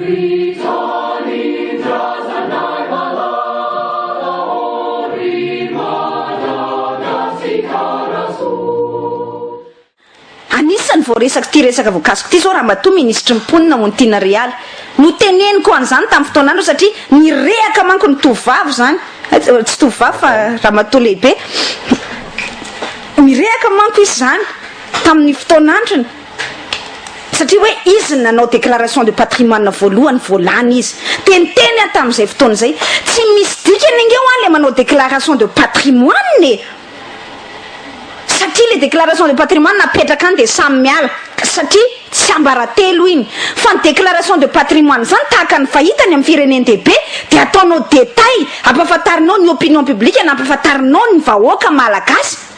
Anisan'ny voaresaka ty resaka voankasiko ty zao raha matoa ministra mimponina ho ny tiana reala no teneniko an'izany tamin'ny fotoanandro satria nirehaka manko ny tovavy zany tsy tovavy fa raha matoa lehibe mirehaka manko izy zany tamin'ny fotoanandrony satria hoe izy nanao déclaration de patrimoine voalohany voalany izy teniteny tamin'izay fotoana zay tsy misy dikany ingeo a le manao déclaration de patrimoine satria le déclaration de patrimoine napetraka any dia samy miala satria tsy ambaratelo iny fa ny déclaration de patrimoine zany tahaka ny fahitany amin'ny firenen'dehibe dia ataonao détail ampafantarinao ny opinion publique na ampafantarinao ny vahoaka malagasy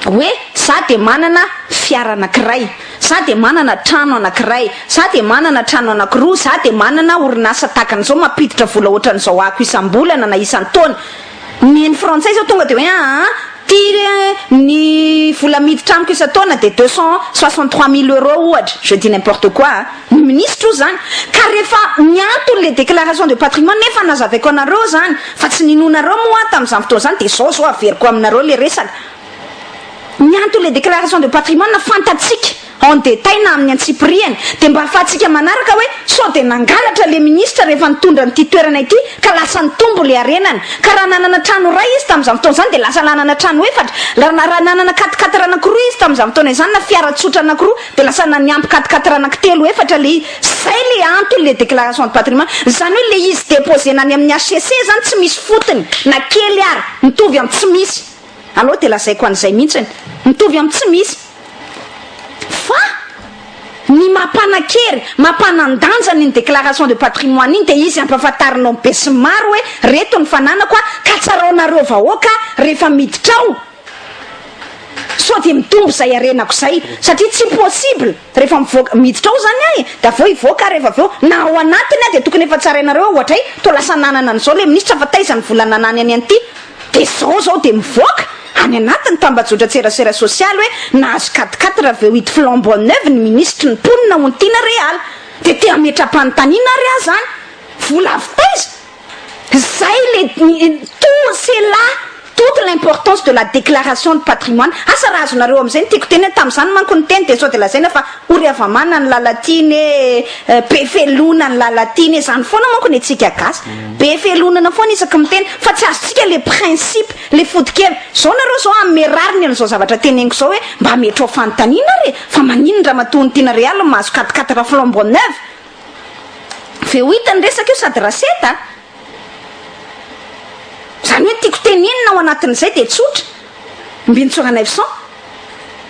hoe za dia manana fiara anankiray, za dia manana trano anankiray, za dia manana trano anankiroa, za dia manana orinasa tahakan'izao mampiditra vola ohatran'izao ako isam-bolana na isan-taona. Ny frantsay zao tonga dia hoe ty ny vola miditra amiko isan-taona dia 263 000 euros ohatra, je dis n'importe quoi ny ministre zany ka rehefa miantony le déclaration de patrimoine nefa nazavaiko anareo zany fa tsy ninonareo moa tamin'izany fotoana zany dia zao averiko aminareo le resaka miantony le déclaration de patrimoine na fantatsika en détail na amin'ny antsipriany dia mba ahafahantsika manaraka hoe sao dia nangalatra le ministre rehefa nitondra nyity toerana ity ka lasa nitombo le arenany ka raha nanana trano ray izy tamin'izany fotoana zany dia lasa nanana trano efatra raha nanana 4x4 anankiroa izy tamin'izany fotoana izany na fiara tsotra anankiroa dia lasa naniampy 4x4 anankitelo efatra le zay le antony le déclaration de patrimoine zany hoe le izy déposé nany amin'ny HCC zany tsy misy fotony na kely ary mitovy amin'ny tsy misy aloha dia lazaiko an'izay mihitsiny mitovy amin'ny tsy misy fa ny mampanakery mampanandanja ny déclaration de patrimoine iny dia izy ampafantarinao be sy maro hoe reto ny fananako ka tsaraonareo vahoaka rehefa miditra ao sao dia mitombo zay arenako zay satria tsy possible rehefa miditra ao zany ahy da vao hivoaka rehefa aveo na ao anatiny dia tokony efa tsarainareo ohatra to lasa nanana an'izao le ministra fa taizany volana nanany any an'ity dia zao dia mivoaka any anatiny tambajotra tserasera social hoe nahazo 4x4 raha veo hity flambeau neuve ny ministre ny ponina ho ny tiana reala dia te ametra-panontaniana ary ahy zany vola avitaiza zay le tout c'est là toute l'importance de la déclaration de patrimoine asa raha azonareo amin'izay ny tiako teny tamin'izany manko ny teny dia sao dia lazaina fa ory avamana ny lalatiny be felona ny lalatiny zany foana manko ny atsika gasy be felonana foana isaka miteny fa tsy azontsika le principe le fodikely zao nareo zao amerariny an'izao zavatra teneniko zao hoe mba metra ao fanontaniana re fa maninona raha matoa tiana reala mahazo 4x4 flambeau neuve feo hitany resaka io sady raseta zany hoe tiako tenenina ao anatin'izay dia tsotra mbintsora 900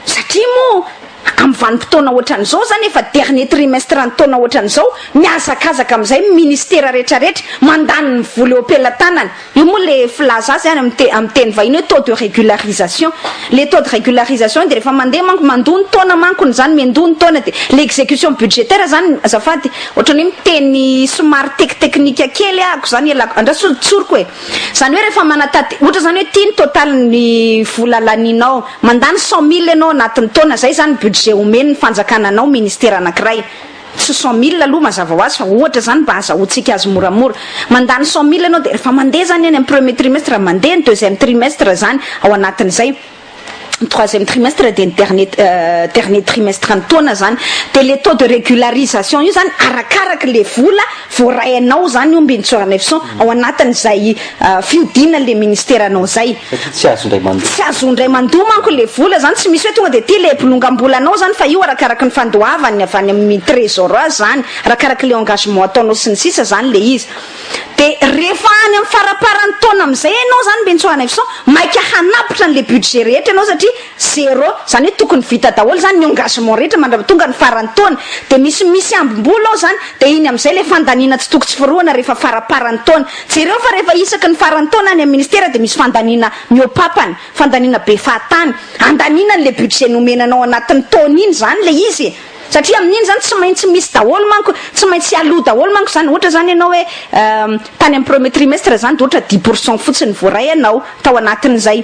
satria moa amin'ny vanim-potoana ohatran'izao zany efa dernier trimestre ny taona ohatran'izao miazakazaka amin'izay ministera rehetrarehetra mandany ny vola eo am-pelantanany io moa le filaza azy any amin'ny teny vahiny hoe taux de régularisation le taux de régularisation dia rehefa mandeha manko mandony taona mankony zany mandony taona dia l'exécution budgétaire zany azafady ohatrany hoe miteny somary teknika kely ako zany andrasotsoriko hoe zany hoe rehefa manatady ohatra zany hoe tiany total ny vola laninao mandany 100 000 ianao anatin'ny taona zay zany budget omeny ny fanjakananao ministera anankiray tsy 100 000 aloha mazava ho azy fa ohatra zany mba azahoantsika azy moramora mandany 100 000 ianao dia rehefa mandeha zany any amin'ny premier trimestre mandeha ny deuxième trimestre zany ao anatin'izay troisième trimestre dia dernier trimestre ny taona zany dia le taux de régularisation io zany arakaraka le vola voarainao zany io mbintsora 900 ao anatin'izay fiodina le ministera anao zay tsy azo ndray mandoa manko le vola zany tsy misy hoe tonga dia ty le pilongambolanao zany fa io arakaraka ny fandoavany avy any amin'ny trésor zany arakaraka le engagement ataonao sy ny sisa zany le izy dia rehefa any amin'ny faraparany taona amin'izay ianao zany mbintsora 900 maika hanapitra n'le budget rehetra ianao satria zéro zany hoe tokony vita daholo zany ny engagement rehetra mandrava tonga ny farany taona dia misy ambom-bola ao zany dia iny amin'izay le fandaniana tsy toko tsy firoana rehefa faraparany taona jereo fa rehefa isaky ny farany taona any amin'ny ministera dia misy fandaniana miopapany fandaniana be fahatany andaniana n'le budget nomenanao anatin'ny taona iny zany le izy satria amin'iny zany tsy maintsy misy daholo manko tsy maintsy aloha daholo manko zany ohatra zany ianao hoe tany amin'ny premier trimestre zany dia ohatra 10% fotsiny voaray ianao tao anatin'izay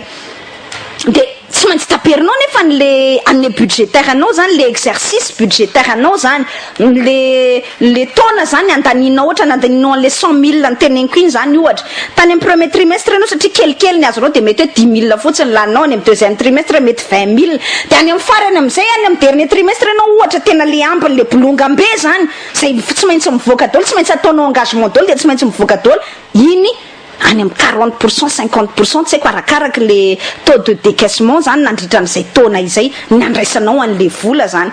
dia tsy maintsy taperinao nefa le année budgétaire anao zany le exercice budgétaire anao zany le taona zany andaninao ohatra nandaninao an'le 100 000 nyteneniko iny zany ohatra tany amin'ny premier trimestre anao satria kelikely ny azonao de mety hoe 10 000 fotsiny lanao any amin'ny deuxième trimestre mety 20 000 de any amin'ny farany amin'izay any amin'ny dernier trimestre anao ohatra tena le ampiny le bolongambe zany zay tsy maintsy mivoaka daholo tsy maintsy ataonao engagement daholo de tsy maintsy mivoaka daholo iny any amin'ny 40% 50% tsy haiko arakaraky le taux de décaissement zany nandritra an'izay taona izay nandraisanao an'le vola zany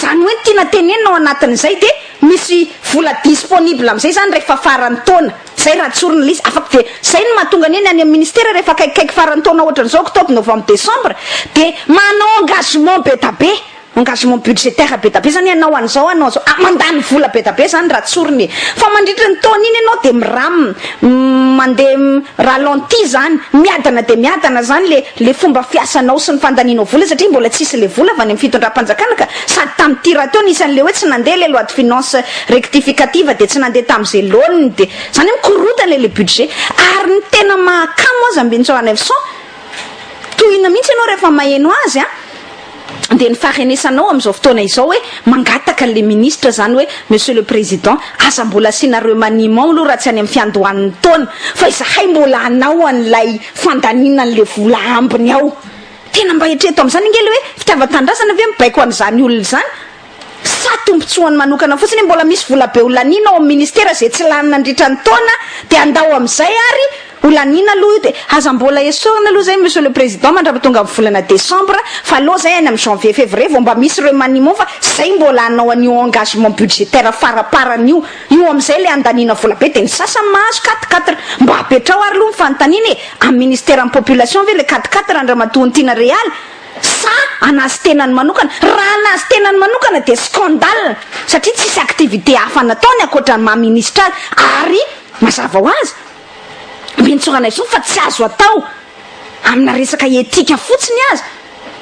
zany hoe tiana tenenao anatin'izay de misy vola disponible amin'izay zany rehefa farany taona zay raha tsorina l'izy afaka de zay no mahatonga ny eny any amin'ny ministère rehefa kaikaiky farany taona ohatran'izao octobre novembre décembre de manao engagement be da be engagement budgétaire be da be zany ianao an'izao anao zao mandany vola be da be zany raha tsoriny fa mandritra ny taona iny ianao de miram mandeha ralenti zany miadana de miadana zany le fomba fiasanao sy ny fandaninao vola satria mbola tsisy le vola avy any amin'ny fitondram-panjakana ka sady tamin'ity raha teo nisan'le hoe tsy nandeha le loi de finance rectificative de tsy nandeha tamin'izay laoniny de zany mikorotana le budget ary ny tena mahakamo azy ambinitsoana so tohina mihitsy ianao rehefa maheno azy de ny faharenesanao amin'izao fotoana izao hoe mangataka le ministre zany hoe monsieur le président asa mbola asianareo maniement aloha raha tsy any amin'ny fiandohan'ny taona fa izahay mbola anao an'ilay fandanina an'le vola ambiny ao tena mba etreto amin'izany ingely hoe fitiavan-tandrasana ve mibaiko an'izany olona zany sa tompontsoany manokana fotsiny mbola misy vola be olanina ao amin'ny ministère zay tsy lanina andritra ny taona de andao amin'izay ary olanina aloha de aza mbola esorina aloha zay monsieur le président mandrapatonga amin'ny volana décembre fa aloha zay any amin'ny janvier février vao mba misy remaniement fa zay mbola anao an'io engagement budgétaire faraparan'io io amin'izay le andanina vola be de ny sasany mahazo 4 mba apetrao ary aloha mifanontaniny amin'ny ministère amin'ny population ve le 4 andramatoanytiana réal sa anazy tenany manokana raha anazy tenany manokana de scandale satria tsisy activité hafa nataony akoatra ny maha-ministra ary mazava ho azy mbintsogana iso fa tsy azo atao amina resaka etika fotsiny azy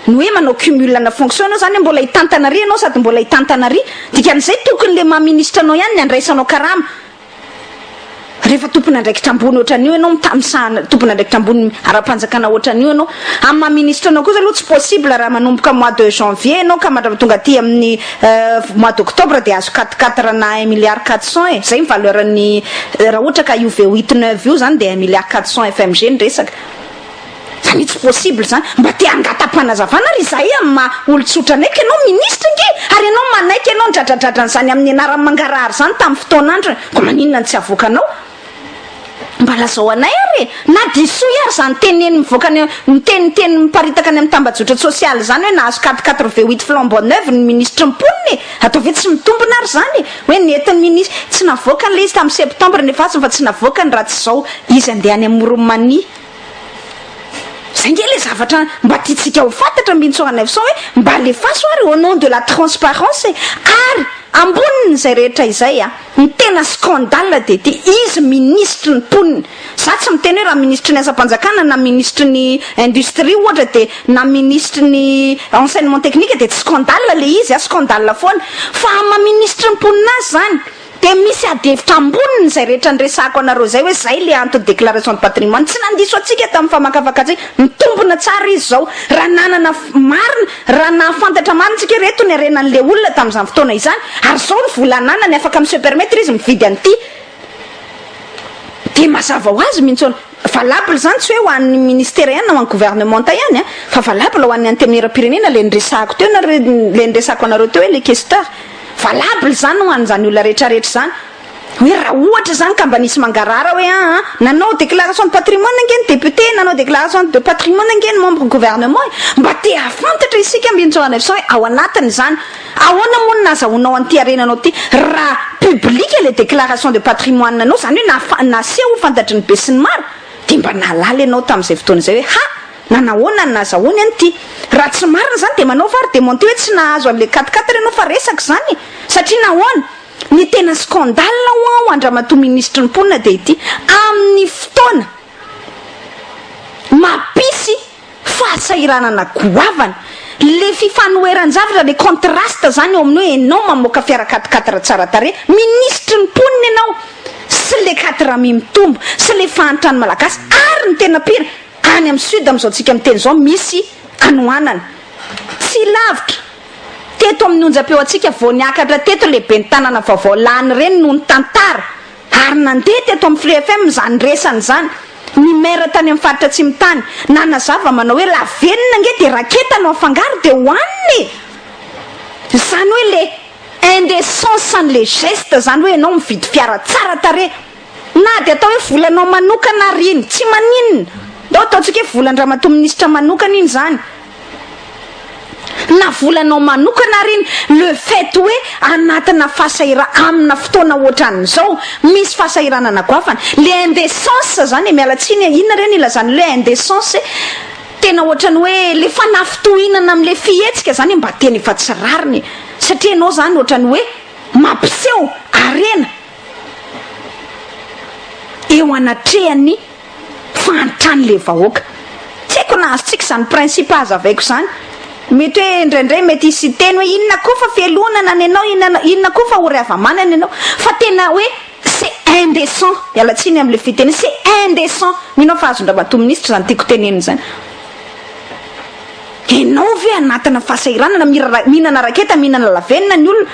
ny hoe manao cumulana fonction anao zany mbola hitantana ry anao sady mbola hitantana ry dikan'izay tokony le maha-ministra anao ihany ny andraisanao karama rehefa tompona andraikitra ambony ohatran'io ianao mitamisahana tompona andraikitra ambony ara-panjakana ohatran'io ianao amin'ny maha-ministra anao kosa aloha tsy possible raha manomboka mois de janvier ianao ka mandrapatonga aty amin'ny mois d'octobre de azo 4 na 1 milliard 400 zay mivaleuran'ny raha ohatra ka UV 89 io zany de 1 milliard 400 FMG ny resaka zany tsy possible zany mba te angata-panazavana ry zahay amin'ny maha olotsotra anaiky ianao ministre nge ary ianao manaiky ianao ndradradradrany amin'ny anarany mangarary zany tamin'ny fotoanandro ko maninona tsy avoakanao mba lazao anay ary na diso ary zany teneny mivoaka ny teniteny miparitaka any amin'ny tambajotra social zany hoe nahazo 488 flambeau neuf ny ministre mponiny atao ve tsy mitombona ary zany hoe nentin'ny ministre tsy navoaka n'le izy tamin'ny septembre nefatsy fa tsy navoaka ny raha tsy zao izy andeha any amin'ny Roumanie zay nge le zavatra mba tiatsika ho fantatra mbintsogana avy sao hoe mba lefaso ary au nom de la transparence ary amboniny zay rehetra izay ny tena scandale de izy ministre ny poniny za tsy miteny hoe raha ministre ny asa-panjakana na ministre ny industrie ohatra de na ministre ny enseignement technique de tsy scandale le izy scandale foana fa ama-ministre ny ponina azy zany de misy adevitra amboniny zay rehetra nyresako anareo zay hoe zay le anto déclaration de patrimoine tsy nandiso atsika tamin'ny famakafakatsy mitombona tsara izy zao raha nanana marina raha nahafantatra marina tsika reto ny arenan'le olona tamin'izany fotoana izany ary zao ny volananany afaka monsieur permettre izy mividy an'ity de mazava ho azy mihitsy valable zany tsy hoe ho an'ny ministère ihany na ho an'ny gouvernementa ihany fa valable ho an'ny antenera-pirenena le nresako teo na le nresako anareo teo hoe le questeur valable zany ho an'izany olona rehetrarehetra zany hoe raha ohatra zany ka mba nisy mangarara hoe nanao déclaration de patrimoine angeny député nanao déclaration de patrimoine angeny membre gouvernement mba te afantatra isika mbintsogana avy sao hoe ao anatiny zany ahoana moa nazahoanao an'ity arenanao ty raha publique le déclaration de patrimoine anao zany hoe nasia ho fantatry ny be sy ny maro de mba nalala ianao tamin'izay fotoana zay hoe nanahoana ny nazahoany an'ity raha tsy marina zany de manao vary demonté hoe tsy nahazo an'le 4 ianao fa resaka zany satria nahoana ny tena scandale ho andramatoa ministre ny mponina de ity amin'ny fotoana mapisy fahasairanana goavana le fifanoheran-javatra le contraste zany eo amin'ny hoe enao mamoaka fiara 4 tsara tare ministre ny mponina ianao sy le 4 mitombo sy le fahantrany malagasy ary ny tena pira any amin'ny sud amin'izao tsika miteny zao misy anoanana tsy lavitra teto amin'ny onjam-peo atsika vao niakatra teto lehibe ny tanàna vaovao lany reny noho ny tantara ary nandeha teto amin'ny Fleu FM zany resany zany ny maire tany amin'ny faritra tsy mitany nanazava manao hoe lavenina nge de raketa no afangaro de hoaniny zany hoe le indécence an'le geste zany hoe ianao mividy fiara tsara tare na de atao hoe volanao manokana riny tsy maninona ndao ataontsika hoe volan-dramatoa ministra manokana iny zany na volanao manokana riny le fait hoe anatina amina fotoana ohatran'izao misy fasahirana anagoafana le indécence zany mialatsiny inona reny ilazany le indécence tena ohatrany hoe le fanafitohinana am'le fihetsika zany mba teny efa tsy rariny satria ianao zany ohatrany hoe mampiseho arena eo anatrehany fantan'le vahoaka tsy haiko na azotsika zany principe azavaiko zany mety hoe indraindray mety isy teny hoe inona koa fa fialonana ny anao inona koa fa hory-avamanana ianao fa tena hoe c'est indécent ialatsiny am'le fiteny c'est indécent minao fa azon-dramatoa ministra zany tiako teneniny zany ianao ve anatina fahasahiranana mihinana raketa mihinana lavenina ny olona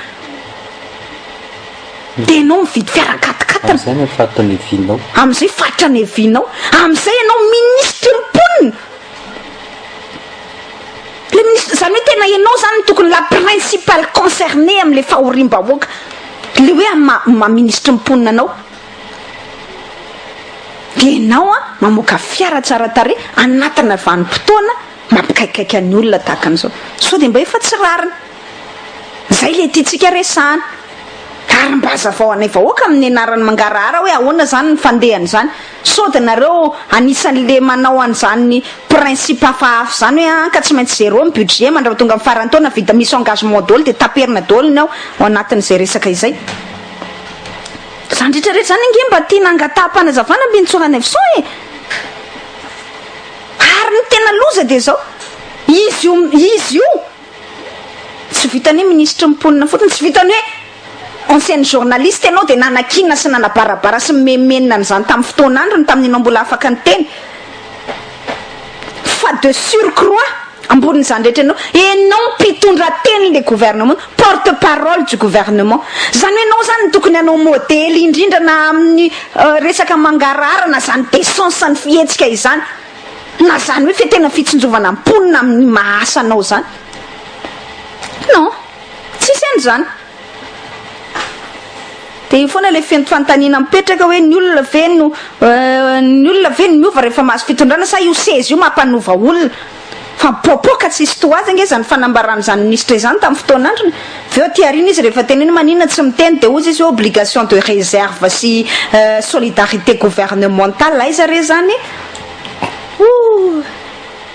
de ianao mividy fiarakatokatana zany fatany evinao am'izay fatrany evinao am'izay ianao ministre mponina le ministre zany hoe tena ianao zany tokony la principale concernée am'le fahorim-bahoaka le hoe ma-ministre mponina anao de ianao mamoaka fiara tsara tare anatina vanim-potoana mampikaikaiky an'ny olona tahaka an'izao so de mba efa tsy rariny zay le tiatsika resahana ary mba azavao anay vahoaka amin'ny anarany mangarahara hoe ahoana zany ny fandehany zany so de nareo anisan'le manao an'izany principe hafahafa zany hoe ka tsy maintsy zéro ny budget mandrava tonga amin'ny farany taona vita misy engagement daholo de taperina daholo ny ao anatin'izay resaka izay zany rehetrarehetra zany nge mba tia nangataham-panazavana mbintsonana avy so e ary ny tena loza de zao izy io tsy vitany hoe ministre mponina fotony tsy vitany hoe ancienne journaliste ianao de nanakina sy nanabarabara sy memenina n'izany tamin'ny fotoana androny tamin'inao mbola afaka ny teny fa de surcroît ambonin'izany rehetra ianao mpitondra teny le gouvernement porte parole du gouvernement zany hoe ianao zany tokony anao modely indrindra na amin'ny resaka mangarahara na zany décence ny fihetsika izany na zany hoe fe tena fitsinjovana mponina amin'ny mahasanao zany non tsisy an'izany de io foana le fanotanina mipetraka hoe ny olona ve no miova rehefa mahazo fitondrana sa io sezy io mampanova olona fa popoka tsy hisy toazy nge zany fanambarana zany ministre zany tamin'ny fotoanandrony veo tiarina izy rehefa teneny manina tsy miteny de ozy izy hoe obligation de réserve sy solidarité gouvernementale la izy re zany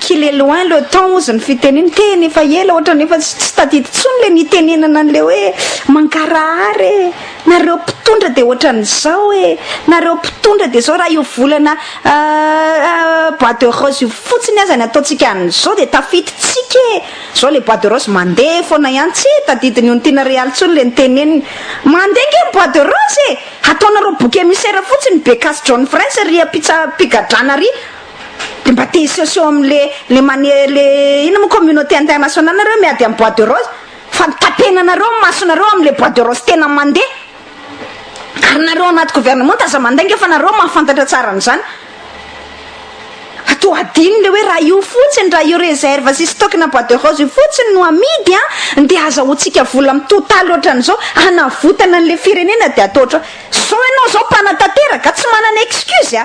qu'il est loin le temps ozy ny fiteneny teny efa ela ohatra nefa tsy tadidi tsony le nitenenana an'le hoe mankarahary nareo mpitondra de ohatran'izao nareo mpitondra de zao raha io volana bois de rose io fotsiny azany ataotsika an'izao de tafititsika zao le bois de rose mandeha foana ihany tsy tadidiny io ny tiana réal tsony le niteneniny mandeha nge bois de rose ataonareo boky émissaire fotsiny Bekas John France ry pigadrana ry de mba te hiseseo am'le ina mo communauté internationale nareo miady amin'ny bois de rose fa tapena nareo masonareo am'le bois de rose tena mandeha ary nareo anaty gouvernement taza mandeha nge fa nareo mahafantatra tsara n'izany atao adiny le hoe raha io fotsiny raha io réserve sy stock na bois de rose io fotsiny no amidy de azahoantsika vola amin'ny totaly ohatran'izao hanavotana an'le firenena de atao oatra so ianao zao mpanatanteraka tsy manana excuse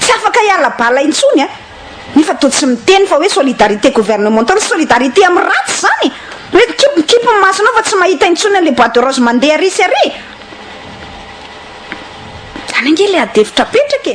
tsy afaka hiala bala intsony nefa to tsy miteny fa hoe solidarité gouvernementale solidarité amin'ny ratsy zany hoe kipo masonao fa tsy mahita intsony an'le bois de rose mandeha risy ary zany ange le adevitra petraka